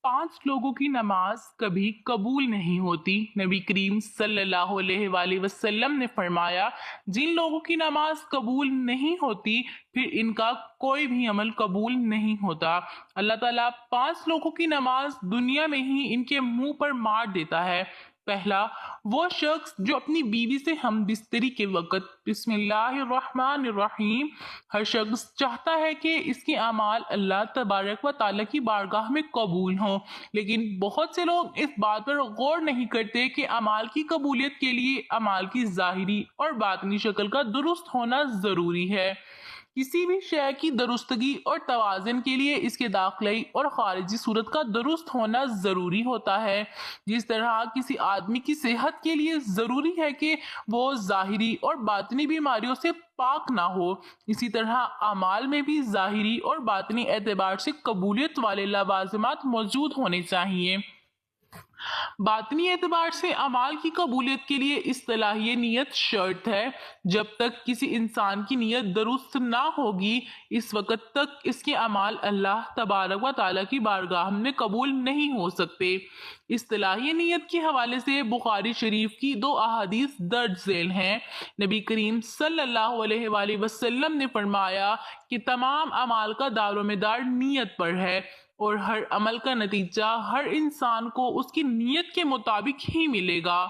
5 لوگوں کی نماز کبھی قبول نہیں ہوتی۔ نبی کریم صلی اللہ علیہ وآلہ وسلم نے فرمایا، جن لوگوں کی نماز قبول نہیں ہوتی پھر ان کا کوئی بھی عمل قبول نہیں ہوتا۔ اللہ تعالیٰ 5 لوگوں کی نماز دنیا میں ہی ان کے منہ پر مار دیتا ہے۔ پہلا، وہ شخص جو اپنی بیوی سے ہم بستری کے وقت بسم اللہ الرحمن الرحیم، ہر شخص چاہتا ہے کہ اس کے اعمال اللہ تبارک و تعالیٰ کی بارگاہ میں قبول ہوں، لیکن بہت سے لوگ اس بات پر غور نہیں کرتے کہ اعمال کی قبولیت کے لیے اعمال کی ظاہری اور باطنی شکل کا درست ہونا ضروری ہے۔ کسی بھی شے کی درستگی اور توازن کے لیے اس کے داخلی اور خارجی صورت کا درست ہونا ضروری ہوتا ہے۔ جس طرح کسی آدمی کی صحت کے لیے ضروری ہے کہ وہ ظاہری اور باطنی بیماریوں سے پاک نہ ہو، اسی طرح اعمال میں بھی ظاہری اور باطنی اعتبار سے قبولیت والے لوازمات موجود ہونے چاہیے۔ باطنی اعتبار سے اعمال کی قبولیت کے لیے اصطلاحی نیت شرط ہے۔ جب تک کسی انسان کی نیت درست نہ ہوگی، اس وقت تک اس کے اعمال اللہ تبارک و تعالیٰ کی بارگاہ میں قبول نہیں ہو سکتے۔ اصطلاحی نیت کے حوالے سے بخاری شریف کی 2 احادیث درج ذیل ہیں۔ نبی کریم صلی اللہ علیہ وآلہ وسلم نے فرمایا کہ تمام اعمال کا دار و مدار نیت پر ہے، اور ہر عمل کا نتیجہ ہر انسان کو اس کی نیت کے مطابق ہی ملے گا۔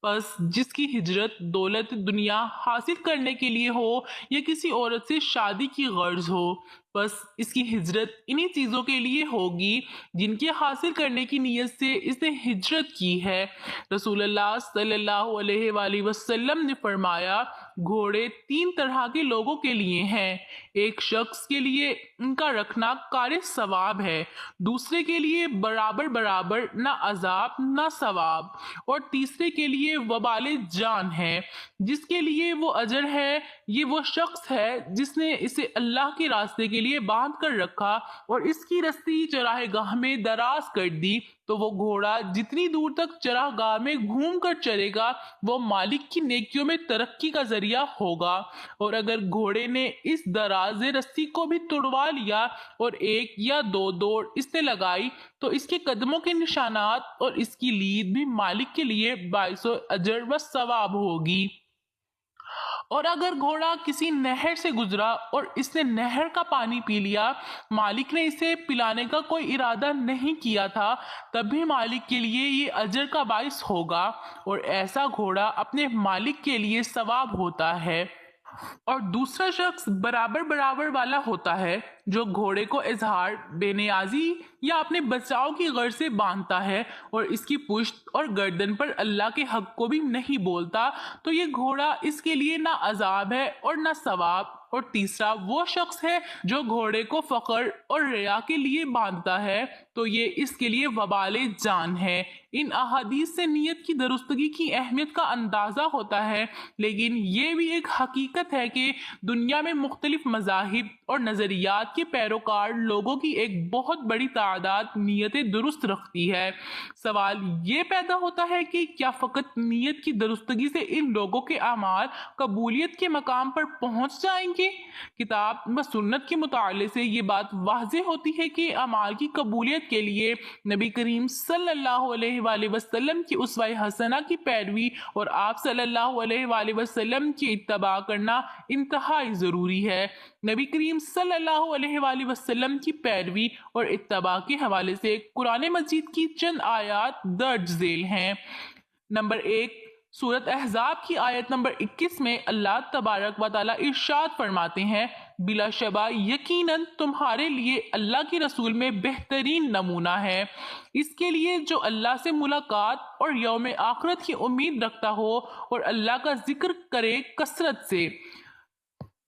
پس جس کی ہجرت دولت دنیا حاصل کرنے کے لیے ہو یا کسی عورت سے شادی کی غرض ہو، بس اس کی ہجرت انہی چیزوں کے لیے ہوگی جن کے حاصل کرنے کی نیت سے اس نے ہجرت کی ہے۔ رسول اللہ صلی اللہ علیہ وآلہ وسلم نے فرمایا، گھوڑے 3 طرح کے لوگوں کے لیے ہیں۔ ایک شخص کے لیے ان کا رکھنا کار ثواب ہے، دوسرے کے لیے برابر برابر نہ عذاب نہ ثواب، اور تیسرے کے لیے وبال جان ہے جس کے لیے وہ اجر ہے۔ یہ وہ شخص ہے جس نے اسے اللہ کے راستے کے لیے باندھ کر رکھا اور اس کی رسی چراہ گاہ میں دراز کر دی، تو وہ گھوڑا جتنی دور تک چراہ گاہ میں گھوم کر چلے گا وہ مالک کی نیکیوں میں ترقی کا ذریعہ ہوگا، اور اگر گھوڑے نے اس دراز رسی کو بھی توڑوا لیا اور 1 یا 2 دوڑ اس نے لگائی تو اس کے قدموں کے نشانات اور اس کی لید بھی مالک کے لیے باعث اجر و ثواب ہوگی۔ اور اگر گھوڑا کسی نہر سے گزرا اور اس نے نہر کا پانی پی لیا، مالک نے اسے پلانے کا کوئی ارادہ نہیں کیا تھا، تب بھی مالک کے لیے یہ اجر کا باعث ہوگا، اور ایسا گھوڑا اپنے مالک کے لیے ثواب ہوتا ہے۔ اور دوسرا شخص برابر برابر والا ہوتا ہے جو گھوڑے کو اظہار بے نیازی یا اپنے بچاؤ کی غرض سے باندھتا ہے اور اس کی پشت اور گردن پر اللہ کے حق کو بھی نہیں بولتا، تو یہ گھوڑا اس کے لیے نہ عذاب ہے اور نہ ثواب۔ اور تیسرا وہ شخص ہے جو گھوڑے کو فخر اور ریا کے لیے باندھتا ہے، تو یہ اس کے لیے وبال جان ہے۔ ان احادیث سے نیت کی درستگی کی اہمیت کا اندازہ ہوتا ہے، لیکن یہ بھی ایک حقیقت ہے کہ دنیا میں مختلف مذاہب اور نظریات کے پیروکار لوگوں کی ایک بہت بڑی تعداد نیتیں درست رکھتی ہے۔ سوال یہ پیدا ہوتا ہے کہ کیا فقط نیت کی درستگی سے ان لوگوں کے اعمال قبولیت کے مقام پر پہنچ جائیں گے؟ کتاب و سنت کے مطالعے سے یہ بات واضح ہوتی ہے کہ اعمال کی قبولیت کے لیے نبی کریم صلی اللہ علیہ وآلہ وسلم کی اسوہ حسنہ کی پیروی اور آپ صلی اللہ علیہ وآلہ وسلم کی اتباع کرنا انتہائی ضروری ہے۔ نبی کریم صلی اللہ علیہ وآلہ وسلم کی پیروی اور اتباع کے حوالے سے قرآن مجید کی چند آیات درج ذیل ہیں۔ نمبر 1، سورۃ احزاب کی آیت نمبر 21 میں اللہ تبارک و تعالیٰ ارشاد فرماتے ہیں، بلا شبہ یقیناً تمہارے لیے اللہ کے رسول میں بہترین نمونہ ہے، اس کے لیے جو اللہ سے ملاقات اور یوم آخرت کی امید رکھتا ہو اور اللہ کا ذکر کرے کثرت سے۔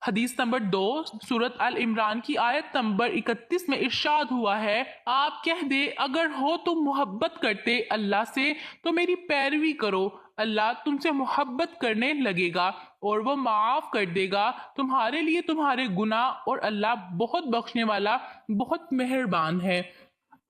حدیث نمبر 2، سورۃ آل عمران کی آیت نمبر 31 میں ارشاد ہوا ہے، آپ کہہ دے اگر ہو تم محبت کرتے اللہ سے تو میری پیروی کرو، اللہ تم سے محبت کرنے لگے گا اور وہ معاف کر دے گا تمہارے لیے تمہارے گناہ، اور اللہ بہت بخشنے والا بہت مہربان ہے۔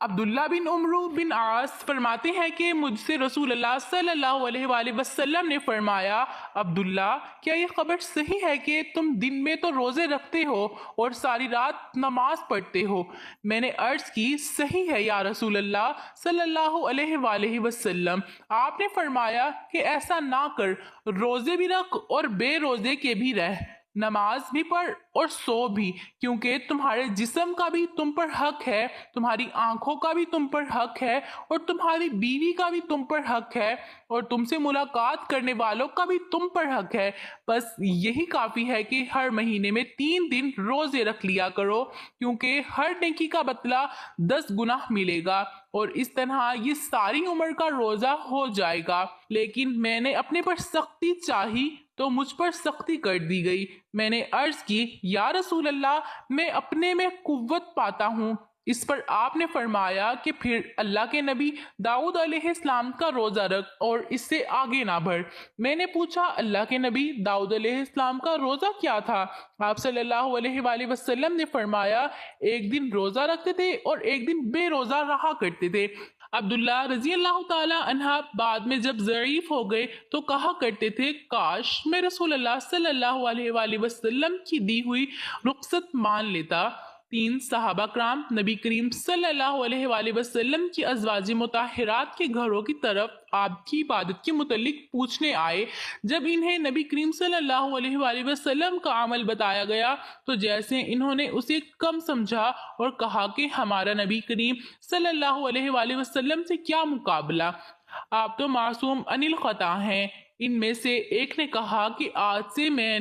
عبداللہ بن عمرو بن عاص فرماتے ہیں کہ مجھ سے رسول اللہ صلی اللہ علیہ وآلہ وسلم نے فرمایا، عبداللہ کیا یہ خبر صحیح ہے کہ تم دن میں تو روزے رکھتے ہو اور ساری رات نماز پڑھتے ہو؟ میں نے عرض کی صحیح ہے یا رسول اللہ صلی اللہ علیہ وآلہ وسلم۔ آپ نے فرمایا کہ ایسا نہ کر، روزے بھی رکھ اور بے روزے کے بھی رہ، نماز بھی پڑھ اور سو بھی، کیونکہ تمہارے جسم کا بھی تم پر حق ہے، تمہاری آنکھوں کا بھی تم پر حق ہے، اور تمہاری بیوی کا بھی تم پر حق ہے، اور تم سے ملاقات کرنے والوں کا بھی تم پر حق ہے۔ بس یہی کافی ہے کہ ہر مہینے میں 3 دن روزے رکھ لیا کرو، کیونکہ ہر نیکی کا بدلہ 10 گناہ ملے گا، اور اس طرح یہ ساری عمر کا روزہ ہو جائے گا۔ لیکن میں نے اپنے پر سختی چاہی تو مجھ پر سختی کر دی گئی۔ میں نے عرض کی، یا رسول اللہ میں اپنے میں قوت پاتا ہوں۔ اس پر آپ نے فرمایا کہ پھر اللہ کے نبی داؤد علیہ السلام کا روزہ رکھ اور اس سے آگے نہ بڑھ۔ میں نے پوچھا، اللہ کے نبی داؤد علیہ السلام کا روزہ کیا تھا؟ آپ صلی اللہ علیہ وآلہ وسلم نے فرمایا، ایک دن روزہ رکھتے تھے اور ایک دن بے روزہ رہا کرتے تھے۔ عبداللہ رضی اللہ تعالی عنہ بعد میں جب ضعیف ہو گئے تو کہا کرتے تھے، کاش میں رسول اللہ صلی اللہ علیہ وآلہ وسلم کی دی ہوئی رخصت مان لیتا۔ 3 صحابہ کرام نبی کریم صلی اللہ علیہ وآلہ وسلم کی ازواج مطہرات کے گھروں کی طرف آپ کی عبادت کے متعلق پوچھنے آئے۔ جب انہیں نبی کریم صلی اللہ علیہ وآلہ وسلم کا عمل بتایا گیا تو جیسے انہوں نے اسے کم سمجھا اور کہا کہ ہمارا نبی کریم صلی اللہ علیہ وآلہ وسلم سے کیا مقابلہ، آپ تو معصوم عن الخطا ہیں۔ ان میں سے ایک نے کہا کہ آج سے میں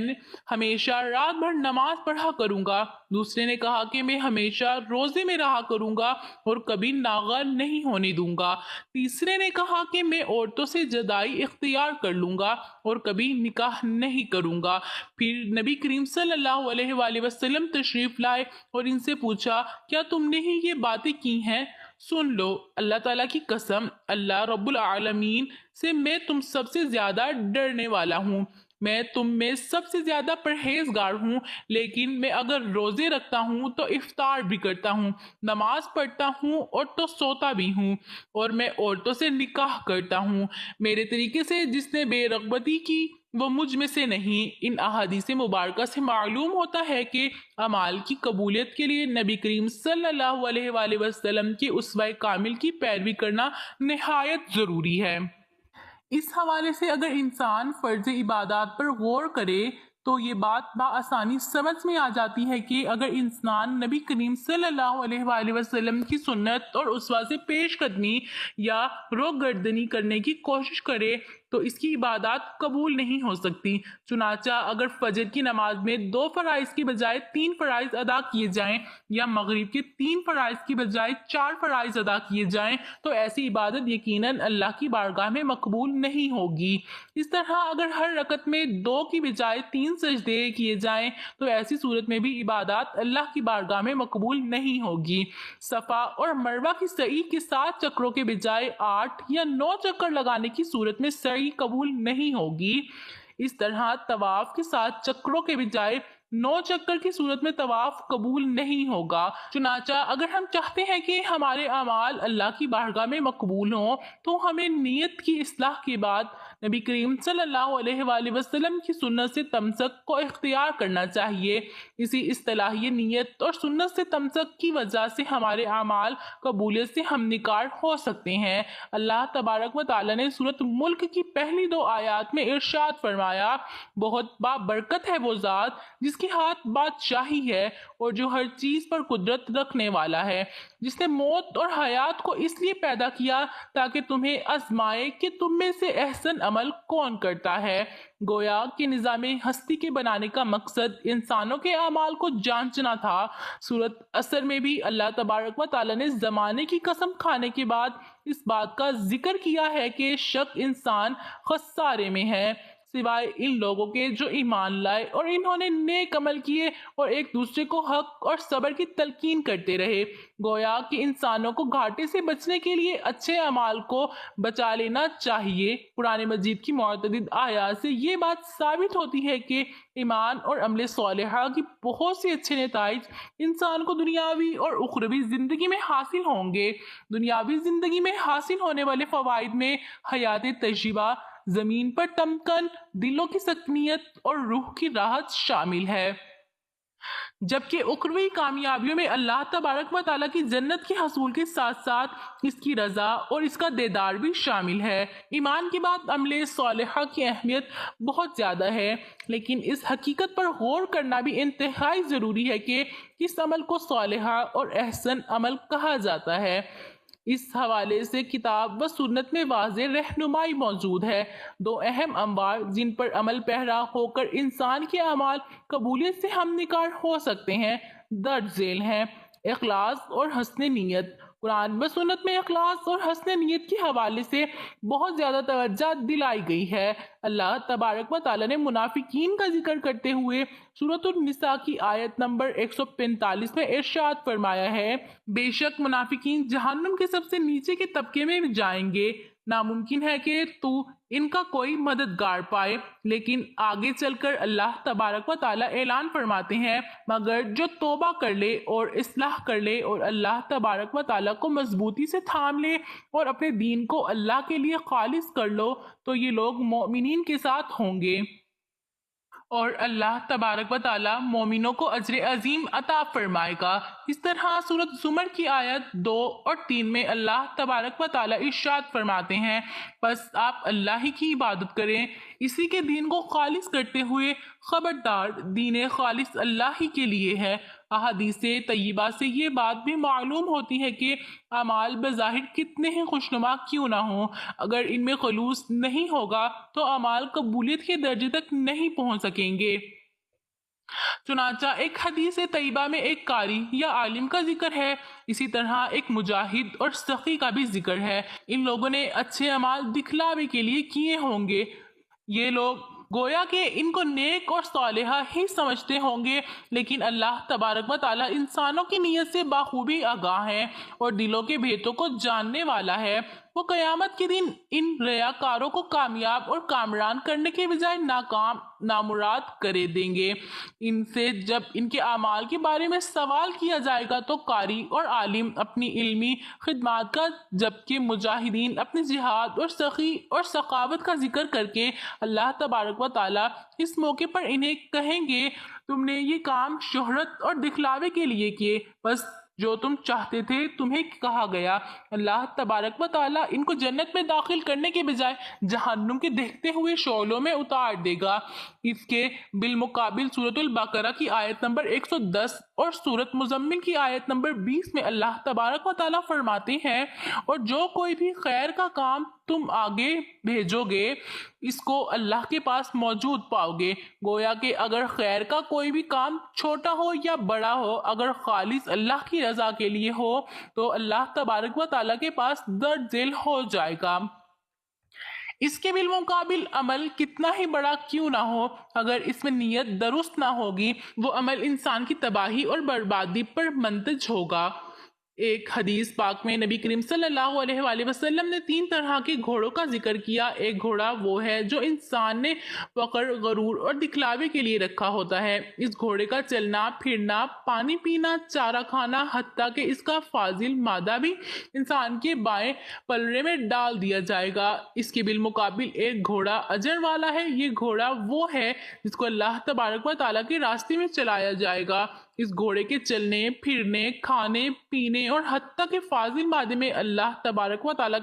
ہمیشہ رات بھر نماز پڑھا کروں گا، دوسرے نے کہا کہ میں ہمیشہ روزے میں رہا کروں گا اور کبھی ناغہ نہیں ہونے دوں گا، تیسرے نے کہا کہ میں عورتوں سے جدائی اختیار کر لوں گا اور کبھی نکاح نہیں کروں گا۔ پھر نبی کریم صلی اللہ علیہ وآلہ وسلم تشریف لائے اور ان سے پوچھا، کیا تم نے ہی یہ باتیں کی ہیں؟ سن لو، اللہ تعالیٰ کی قسم، اللہ رب العالمین سے میں تم سب سے زیادہ ڈرنے والا ہوں، میں تم میں سب سے زیادہ پرہیزگار ہوں، لیکن میں اگر روزے رکھتا ہوں تو افطار بھی کرتا ہوں، نماز پڑھتا ہوں اور تو سوتا بھی ہوں، اور میں عورتوں سے نکاح کرتا ہوں۔ میرے طریقے سے جس نے بے رغبتی کی وہ مجھ میں سے نہیں۔ ان احادیث مبارکہ سے معلوم ہوتا ہے کہ اعمال کی قبولیت کے لیے نبی کریم صلی اللہ علیہ وآلہ وسلم کی اسوہ کامل کی پیروی کرنا نہایت ضروری ہے۔ اس حوالے سے اگر انسان فرض عبادات پر غور کرے تو یہ بات بآسانی سمجھ میں آ جاتی ہے کہ اگر انسان نبی کریم صلی اللہ علیہ وآلہ وسلم کی سنت اور اسوہ سے پیش قدمی یا روگردانی کرنے کی کوشش کرے تو اس کی عبادات قبول نہیں ہو سکتی۔ چنانچہ اگر فجر کی نماز میں 2 فرائض کی بجائے 3 فرائض ادا کیے جائیں یا مغرب کے 3 فرائض کی بجائے 4 فرائض ادا کیے جائیں تو ایسی عبادت یقیناً اللہ کی بارگاہ میں مقبول نہیں ہوگی۔ اس طرح اگر ہر رکعت میں 2 کی بجائے 3 سجدے کیے جائیں تو ایسی صورت میں بھی عبادات اللہ کی بارگاہ میں مقبول نہیں ہوگی۔ صفا اور مروہ کی سعی کے 7 چکروں کے بجائے 8 یا 9 چکر لگانے کی صورت میں سعی قبول نہیں ہوگی۔ اس طرح طواف کے 7 چکروں کے بجائے 9 چکر کی صورت میں طواف قبول نہیں ہوگا۔ چنانچہ اگر ہم چاہتے ہیں کہ ہمارے اعمال اللہ کی بارگاہ میں مقبول ہوں تو ہمیں نیت کی اصلاح کے بعد نبی کریم صلی اللہ علیہ وآلہ وسلم کی سنت سے تمسک کو اختیار کرنا چاہیے۔ اسی اصطلاحی نیت اور سنت سے تمسک کی وجہ سے ہمارے اعمال قبولیت سے ہم نکار ہو سکتے ہیں۔ اللہ تبارک و تعالیٰ نے سورۃ ملک کی پہلی 2 آیات میں ارشاد فرمایا، بہت بابرکت ہے وہ ذات جس کے ہاتھ بادشاہی ہے اور جو ہر چیز پر قدرت رکھنے والا ہے، جس نے موت اور حیات کو اس لیے پیدا کیا تاکہ تمہیں آزمائے کہ تم میں سے احسن عمل کون کرتا ہے۔ گویا کہ نظام ہستی کے بنانے کا مقصد انسانوں کے اعمال کو جانچنا تھا۔ سورۃ عصر میں بھی اللہ تبارک و تعالیٰ نے زمانے کی قسم کھانے کے بعد اس بات کا ذکر کیا ہے کہ شک انسان خسارے میں ہے۔ سوائے ان لوگوں کے جو ایمان لائے اور انہوں نے نیک عمل کیے اور ایک دوسرے کو حق اور صبر کی تلقین کرتے رہے۔ گویا کہ انسانوں کو گھاٹے سے بچنے کے لیے اچھے اعمال کو بچا لینا چاہیے۔ قرآن مجید کی متعدد آیات سے یہ بات ثابت ہوتی ہے کہ ایمان اور عمل صالحہ کی بہت سے اچھے نتائج انسان کو دنیاوی اور اخروی زندگی میں حاصل ہوں گے۔ دنیاوی زندگی میں حاصل ہونے والے فوائد میں حیات طیبہ، زمین پر تمکن، دلوں کی سکینت اور روح کی راحت شامل ہے، جبکہ اخروی کامیابیوں میں اللہ تبارک و تعالیٰ کی جنت کے حصول کے ساتھ ساتھ اس کی رضا اور اس کا دیدار بھی شامل ہے۔ ایمان کے بعد عمل صالحہ کی اہمیت بہت زیادہ ہے، لیکن اس حقیقت پر غور کرنا بھی انتہائی ضروری ہے کہ کس عمل کو صالحہ اور احسن عمل کہا جاتا ہے۔ اس حوالے سے کتاب و سنت میں واضح رہنمائی موجود ہے۔ دو اہم امور جن پر عمل پیرا ہو کر انسان کے اعمال قبولیت سے ہم نکار ہو سکتے ہیں درج ذیل ہیں: اخلاص اور حسن نیت۔ قرآن و سنت میں اخلاص اور حسن نیت کے حوالے سے بہت زیادہ توجہ دلائی گئی ہے۔ اللہ تبارک و تعالیٰ نے منافقین کا ذکر کرتے ہوئے سورۃ النساء کی آیت نمبر 145 میں ارشاد فرمایا ہے: بے شک منافقین جہنم کے سب سے نیچے کے طبقے میں جائیں گے، ناممکن ہے کہ تو ان کا کوئی مددگار پائے۔ لیکن آگے چل کر اللہ تبارک و تعالیٰ اعلان فرماتے ہیں: مگر جو توبہ کر لے اور اصلاح کر لے اور اللہ تبارک و تعالیٰ کو مضبوطی سے تھام لے اور اپنے دین کو اللہ کے لیے خالص کر لو تو یہ لوگ مومنین کے ساتھ ہوں گے، اور اللہ تبارک و تعالیٰ مومنوں کو اجر عظیم عطا فرمائے گا۔ اس طرح سورۃ زمر کی آیت 2 اور 3 میں اللہ تبارک و تعالیٰ ارشاد فرماتے ہیں: بس آپ اللہ ہی کی عبادت کریں، اسی کے دین کو خالص کرتے ہوئے، خبردار دین خالص اللہ ہی کے لیے ہے۔ احادیث طیبہ سے یہ بات بھی معلوم ہوتی ہے کہ اعمال بظاہر کتنے ہی خوشنما کیوں نہ ہوں، اگر ان میں خلوص نہیں ہوگا تو اعمال قبولیت کے درجے تک نہیں پہنچ سکیں گے۔ چنانچہ ایک حدیث طیبہ میں ایک قاری یا عالم کا ذکر ہے، اسی طرح ایک مجاہد اور سخی کا بھی ذکر ہے۔ ان لوگوں نے اچھے اعمال دکھلاوے کے لیے کیے ہوں گے۔ یہ لوگ گویا کہ ان کو نیک اور صالحہ ہی سمجھتے ہوں گے، لیکن اللہ تبارک و تعالیٰ انسانوں کی نیت سے بخوبی آگاہ ہے اور دلوں کے بھیتوں کو جاننے والا ہے۔ وہ قیامت کے دن ان ریاکاروں کو کامیاب اور کامران کرنے کے بجائے ناکام، نامراد کرے دیں گے۔ ان سے جب ان کے اعمال کے بارے میں سوال کیا جائے گا تو قاری اور عالم اپنی علمی خدمات کا، جبکہ مجاہدین اپنی جہاد اور سخی اور سخاوت کا ذکر کر کے اللہ تبارک و تعالیٰ اس موقع پر انہیں کہیں گے: تم نے یہ کام شہرت اور دکھلاوے کے لیے کیے، بس جو تم چاہتے تھے تمہیں کہا گیا۔ اللہ تبارک و تعالیٰ ان کو جنت میں داخل کرنے کے بجائے جہنم کے دہتے ہوئے شعلوں میں اتار دے گا۔ اس کے بالمقابل سورۃ البقرہ کی آیت نمبر 110 اور سورۃ مزمل کی آیت نمبر 20 میں اللہ تبارک و تعالیٰ فرماتے ہیں: اور جو کوئی بھی خیر کا کام تم آگے بھیجو گے اس کو اللہ کے پاس موجود پاؤ گے۔ گویا کہ اگر خیر کا کوئی بھی کام چھوٹا ہو یا بڑا ہو، اگر خالص اللہ کی رضا کے لیے ہو تو اللہ تبارک و تعالیٰ کے پاس درج ذیل ہو جائے گا۔ اس کے بالمقابل عمل کتنا ہی بڑا کیوں نہ ہو، اگر اس میں نیت درست نہ ہوگی، وہ عمل انسان کی تباہی اور بربادی پر منتج ہوگا۔ ایک حدیث پاک میں نبی کریم صلی اللہ علیہ وآلہ وسلم نے 3 طرح کے گھوڑوں کا ذکر کیا۔ ایک گھوڑا وہ ہے جو انسان نے فخر، غرور اور دکھلاوے کے لیے رکھا ہوتا ہے۔ اس گھوڑے کا چلنا پھرنا، پانی پینا، چارہ کھانا، حتیٰ کہ اس کا فاضل مادہ بھی انسان کے بائیں پلڑے میں ڈال دیا جائے گا۔ اس کے بالمقابل ایک گھوڑا اجر والا ہے۔ یہ گھوڑا وہ ہے جس کو اللہ تبارک و تعالیٰ کے راستے میں چلایا جائے گا۔ اس گھوڑے کے چلنے، پھرنے، کھانے پینے اور حتیٰ کہ فاضل مادے میں اللہ تبارک و تعالیٰ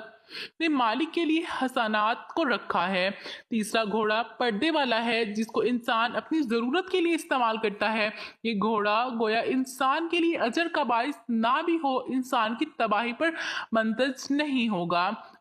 نے مالک کے لیے حسنات کو رکھا ہے۔ تیسرا گھوڑا پردے والا ہے جس کو انسان اپنی ضرورت کے لیے استعمال کرتا ہے۔ یہ گھوڑا گویا انسان کے لیے اجر کا باعث نہ بھی ہو، انسان کی تباہی پر منتج نہیں ہوگا۔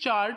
4